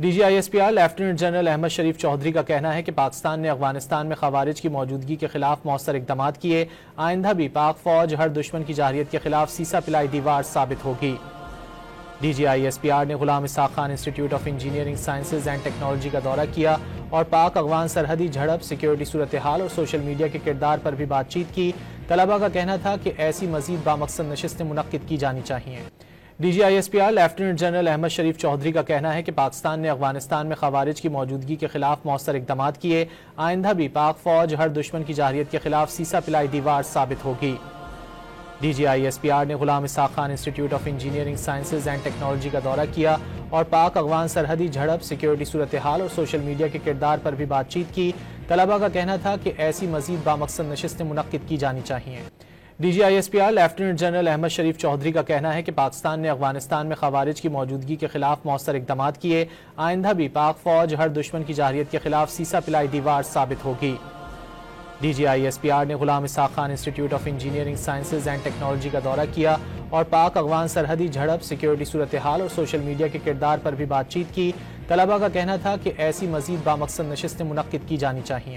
DGISPR lieutenant general Ahmad शरीफ चौधरी का कहना है कि पाकिस्तान ने अफगानिस्तान में खवारिज की मौजूदगी के खिलाफ मौसर इकदाम किए। आइंदा भी पाक फौज हर दुश्मन की जारहियत के खिलाफ सीसा पिलाई दीवार साबित होगी। DGISPR ने Ghulam Ishaq Khan institute of engineering sciences and technology का दौरा किया और पाक अफगान सरहदी झड़प, सिक्योरिटी सूरत हाल और सोशल मीडिया के किरदार पर भी बातचीत की। तलबा का कहना था कि ऐसी मजीद बामकसद नशिस्तें मुनक्किद की जानी चाहिए। DGISPR लेफ्टिनेंट जनरल अहमद शरीफ चौधरी का कहना है कि पाकिस्तान ने अफगानिस्तान में खवारिज की मौजूदगी के खिलाफ मौसर इकदाम किए। आइंदा भी पाक फौज हर दुश्मन की जारहियत के खिलाफ सीसा पिलाई दीवार साबित होगी। DGISPR ने Ghulam Ishaq Khan institute of engineering sciences and technology का दौरा किया और पाक अफगान सरहदी झड़प, सिक्योरिटी सूरत हाल और सोशल मीडिया के किरदार पर भी बातचीत की। तलबा का कहना था कि ऐसी मजीद बामकसद नशिस्तें मुनक्किद की जानी चाहिए। DGISPR लेफ्टिनेंट जनरल अहमद शरीफ चौधरी का कहना है कि पाकिस्तान ने अफगानिस्तान में खवारिज की मौजूदगी के खिलाफ मौसर इकदाम किए। आइंदा भी पाक फौज हर दुश्मन की जारहियत के खिलाफ सीसा पिलाई दीवार साबित होगी। DGISPR ने Ghulam Ishaq Khan institute of engineering sciences and technology का दौरा किया और पाक अफगान सरहदी झड़प, सिक्योरिटी सूरत हाल और सोशल मीडिया के किरदार पर भी बातचीत की। तलबा का कहना था कि ऐसी मजीद बामकसद नशिस्तें मुनक्किद की जानी चाहिए।